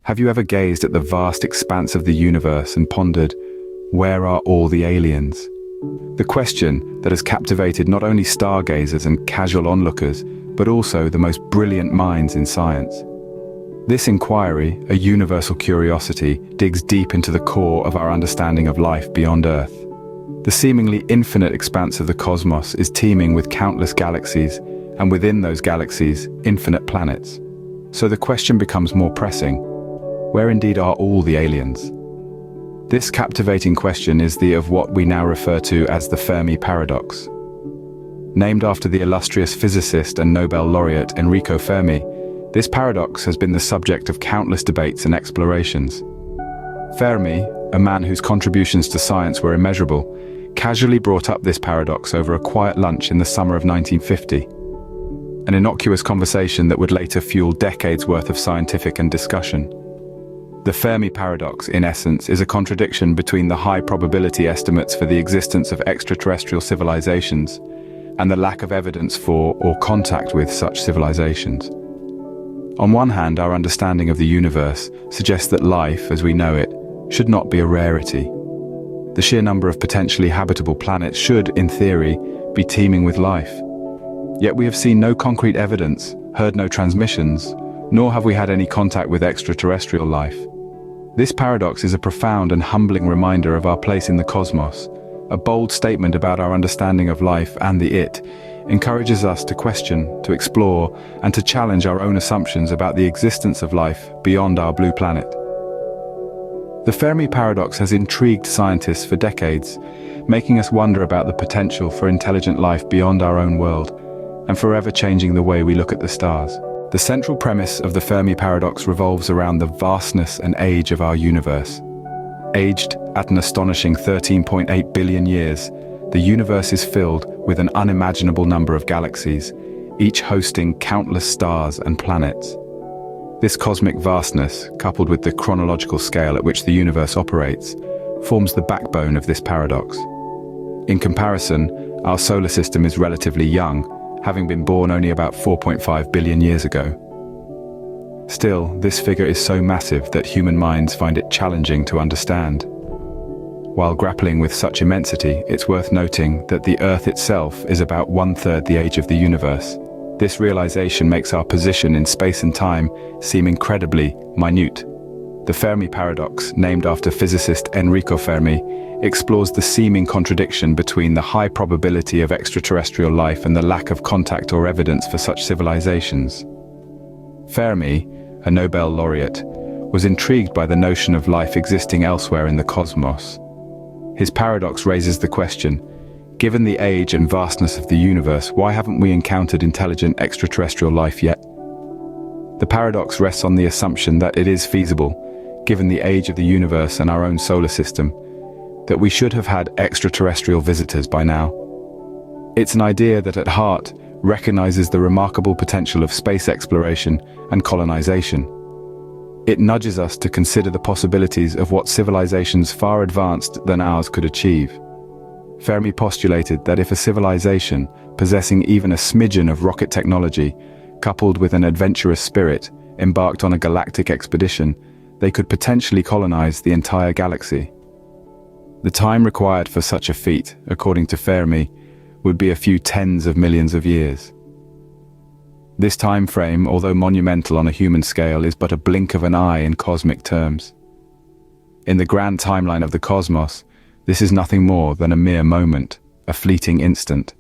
Have you ever gazed at the vast expanse of the universe and pondered, where are all the aliens? The question that has captivated not only stargazers and casual onlookers, but also the most brilliant minds in science. This inquiry, a universal curiosity, digs deep into the core of our understanding of life beyond Earth. The seemingly infinite expanse of the cosmos is teeming with countless galaxies, and within those galaxies, infinite planets. So the question becomes more pressing: where indeed are all the aliens? This captivating question is the of what we now refer to as the Fermi Paradox. Named after the illustrious physicist and Nobel laureate Enrico Fermi, this paradox has been the subject of countless debates and explorations. Fermi, a man whose contributions to science were immeasurable, casually brought up this paradox over a quiet lunch in the summer of 1950. An innocuous conversation that would later fuel decades worth of scientific and discussion. The Fermi Paradox, in essence, is a contradiction between the high probability estimates for the existence of extraterrestrial civilizations and the lack of evidence for or contact with such civilizations. On one hand, our understanding of the universe suggests that life, as we know it, should not be a rarity. The sheer number of potentially habitable planets should, in theory, be teeming with life. Yet we have seen no concrete evidence, heard no transmissions, nor have we had any contact with extraterrestrial life. This paradox is a profound and humbling reminder of our place in the cosmos. A bold statement about our understanding of life and the it encourages us to question, to explore, and to challenge our own assumptions about the existence of life beyond our blue planet. The Fermi Paradox has intrigued scientists for decades, making us wonder about the potential for intelligent life beyond our own world, and forever changing the way we look at the stars. The central premise of the Fermi Paradox revolves around the vastness and age of our universe. Aged at an astonishing 13.8 billion years, the universe is filled with an unimaginable number of galaxies, each hosting countless stars and planets. This cosmic vastness, coupled with the chronological scale at which the universe operates, forms the backbone of this paradox. In comparison, our solar system is relatively young, having been born only about 4.5 billion years ago. Still, this figure is so massive that human minds find it challenging to understand. While grappling with such immensity, it's worth noting that the Earth itself is about 1/3 the age of the universe. This realization makes our position in space and time seem incredibly minute. The Fermi Paradox, named after physicist Enrico Fermi, explores the seeming contradiction between the high probability of extraterrestrial life and the lack of contact or evidence for such civilizations. Fermi, a Nobel laureate, was intrigued by the notion of life existing elsewhere in the cosmos. His paradox raises the question, given the age and vastness of the universe, why haven't we encountered intelligent extraterrestrial life yet? The paradox rests on the assumption that it is feasible, given the age of the universe and our own solar system, that we should have had extraterrestrial visitors by now. It's an idea that at heart recognizes the remarkable potential of space exploration and colonization. It nudges us to consider the possibilities of what civilizations far advanced than ours could achieve. Fermi postulated that if a civilization possessing even a smidgen of rocket technology, coupled with an adventurous spirit, embarked on a galactic expedition, they could potentially colonize the entire galaxy. The time required for such a feat, according to Fermi, would be a few tens of millions of years. This time frame, although monumental on a human scale, is but a blink of an eye in cosmic terms. In the grand timeline of the cosmos, this is nothing more than a mere moment, a fleeting instant.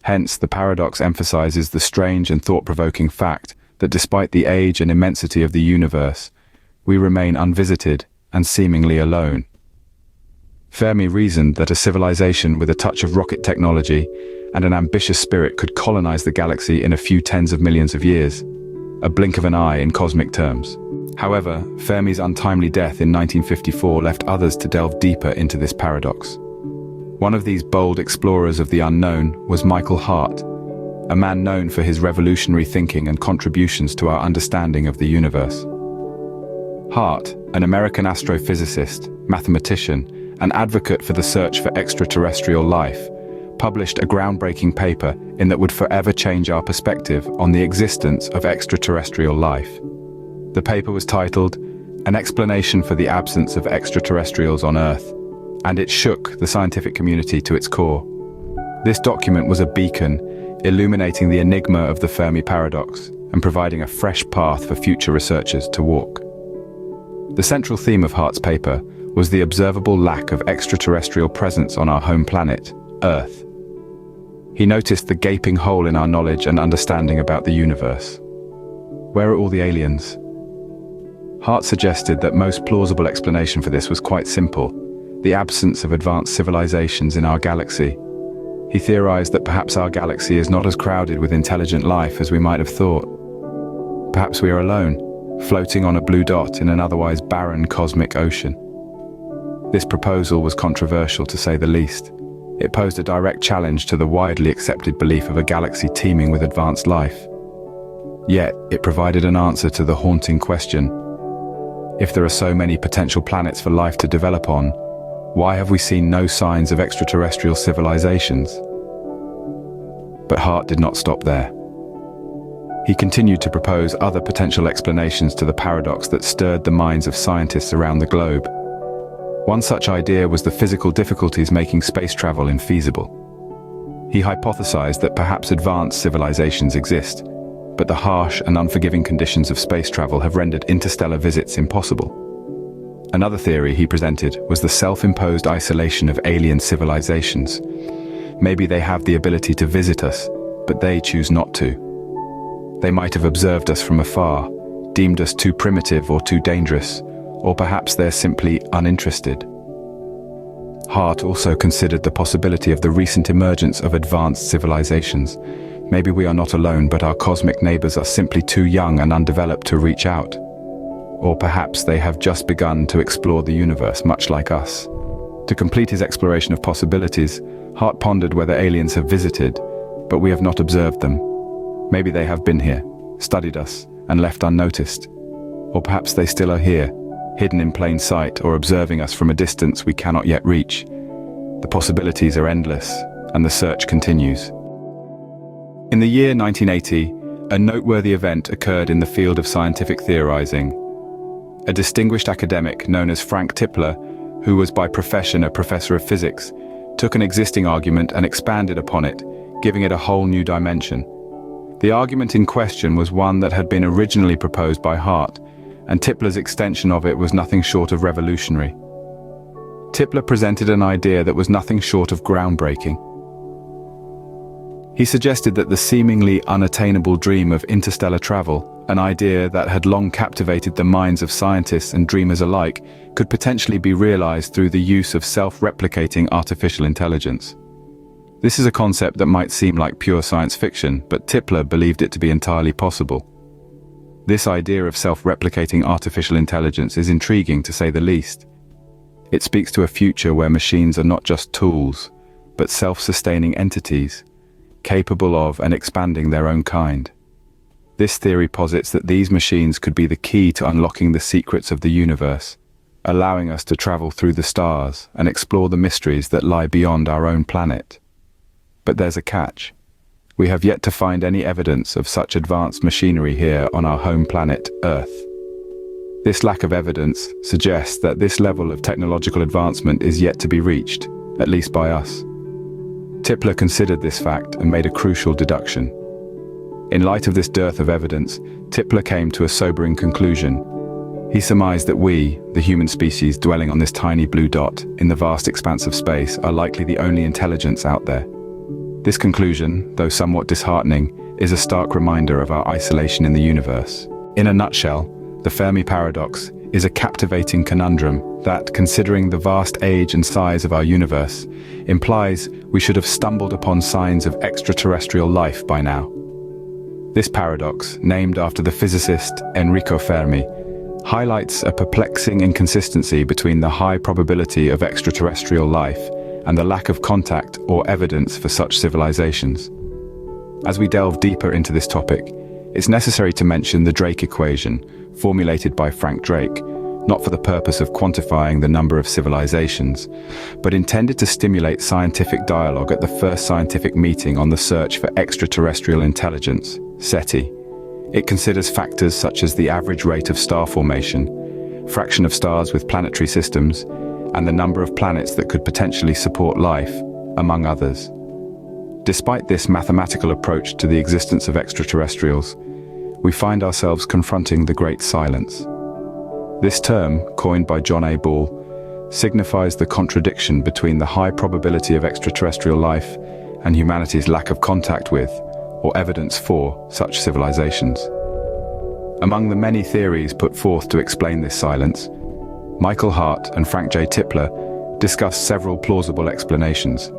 Hence, the paradox emphasizes the strange and thought-provoking fact that despite the age and immensity of the universe, we remain unvisited and seemingly alone. Fermi reasoned that a civilization with a touch of rocket technology and an ambitious spirit could colonize the galaxy in a few tens of millions of years, a blink of an eye in cosmic terms. However, Fermi's untimely death in 1954 left others to delve deeper into this paradox. One of these bold explorers of the unknown was Michael Hart, a man known for his revolutionary thinking and contributions to our understanding of the universe. Hart, an American astrophysicist, mathematician, and advocate for the search for extraterrestrial life, published a groundbreaking paper in that would forever change our perspective on the existence of extraterrestrial life. The paper was titled an explanation for the absence of extraterrestrials on Earth, and it shook the scientific community to its core. This document was a beacon, illuminating the enigma of the Fermi Paradox and providing a fresh path for future researchers to walk. The central theme of Hart's paper was the observable lack of extraterrestrial presence on our home planet, Earth. He noticed the gaping hole in our knowledge and understanding about the universe. Where are all the aliens? Hart suggested that most plausible explanation for this was quite simple: the absence of advanced civilizations in our galaxy. He theorized that perhaps our galaxy is not as crowded with intelligent life as we might have thought. Perhaps we are alone, floating on a blue dot in an otherwise barren cosmic ocean. This proposal was controversial, to say the least. It posed a direct challenge to the widely accepted belief of a galaxy teeming with advanced life. Yet, it provided an answer to the haunting question: if there are so many potential planets for life to develop on, why have we seen no signs of extraterrestrial civilizations? But Hart did not stop there. He continued to propose other potential explanations to the paradox that stirred the minds of scientists around the globe. One such idea was the physical difficulties making space travel infeasible. He hypothesized that perhaps advanced civilizations exist, but the harsh and unforgiving conditions of space travel have rendered interstellar visits impossible. Another theory he presented was the self-imposed isolation of alien civilizations. Maybe they have the ability to visit us, but they choose not to. They might have observed us from afar, deemed us too primitive or too dangerous, or perhaps they're simply uninterested. Hart also considered the possibility of the recent emergence of advanced civilizations. Maybe we are not alone, but our cosmic neighbors are simply too young and undeveloped to reach out. Or perhaps they have just begun to explore the universe, much like us. To complete his exploration of possibilities, Hart pondered whether aliens have visited, but we have not observed them. Maybe they have been here, studied us, and left unnoticed. Or perhaps they still are here, hidden in plain sight or observing us from a distance we cannot yet reach. The possibilities are endless, and the search continues. In the year 1980, a noteworthy event occurred in the field of scientific theorizing. A distinguished academic known as Frank Tipler, who was by profession a professor of physics, took an existing argument and expanded upon it, giving it a whole new dimension. The argument in question was one that had been originally proposed by Hart, and Tipler's extension of it was nothing short of revolutionary. Tipler presented an idea that was nothing short of groundbreaking. He suggested that the seemingly unattainable dream of interstellar travel, an idea that had long captivated the minds of scientists and dreamers alike, could potentially be realized through the use of self-replicating artificial intelligence. This is a concept that might seem like pure science fiction, but Tipler believed it to be entirely possible. This idea of self-replicating artificial intelligence is intriguing, to say the least. It speaks to a future where machines are not just tools, but self-sustaining entities, capable of and expanding their own kind. This theory posits that these machines could be the key to unlocking the secrets of the universe, allowing us to travel through the stars and explore the mysteries that lie beyond our own planet. But there's a catch. We have yet to find any evidence of such advanced machinery here on our home planet, Earth. This lack of evidence suggests that this level of technological advancement is yet to be reached, at least by us. Tipler considered this fact and made a crucial deduction. In light of this dearth of evidence, Tipler came to a sobering conclusion. He surmised that we, the human species dwelling on this tiny blue dot in the vast expanse of space, are likely the only intelligence out there. This conclusion, though somewhat disheartening, is a stark reminder of our isolation in the universe. In a nutshell, the Fermi Paradox is a captivating conundrum that, considering the vast age and size of our universe, implies we should have stumbled upon signs of extraterrestrial life by now. This paradox, named after the physicist Enrico Fermi, highlights a perplexing inconsistency between the high probability of extraterrestrial life and the lack of contact or evidence for such civilizations. As we delve deeper into this topic, it's necessary to mention the Drake equation, formulated by Frank Drake, not for the purpose of quantifying the number of civilizations, but intended to stimulate scientific dialogue at the first scientific meeting on the search for extraterrestrial intelligence, SETI. It considers factors such as the average rate of star formation, fraction of stars with planetary systems, and the number of planets that could potentially support life, among others. Despite this mathematical approach to the existence of extraterrestrials, we find ourselves confronting the Great Silence. This term, coined by John A. Ball, signifies the contradiction between the high probability of extraterrestrial life and humanity's lack of contact with, or evidence for, such civilizations. Among the many theories put forth to explain this silence, Michael Hart and Frank J. Tipler discuss several plausible explanations.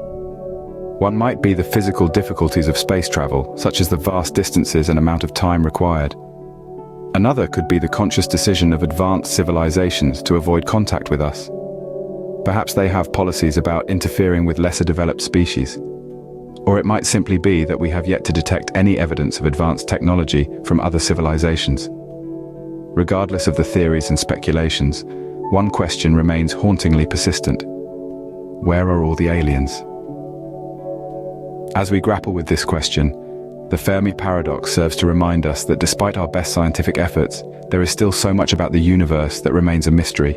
One might be the physical difficulties of space travel, such as the vast distances and amount of time required. Another could be the conscious decision of advanced civilizations to avoid contact with us. Perhaps they have policies about interfering with lesser developed species. Or it might simply be that we have yet to detect any evidence of advanced technology from other civilizations. Regardless of the theories and speculations, one question remains hauntingly persistent. Where are all the aliens? As we grapple with this question, the Fermi Paradox serves to remind us that despite our best scientific efforts, there is still so much about the universe that remains a mystery.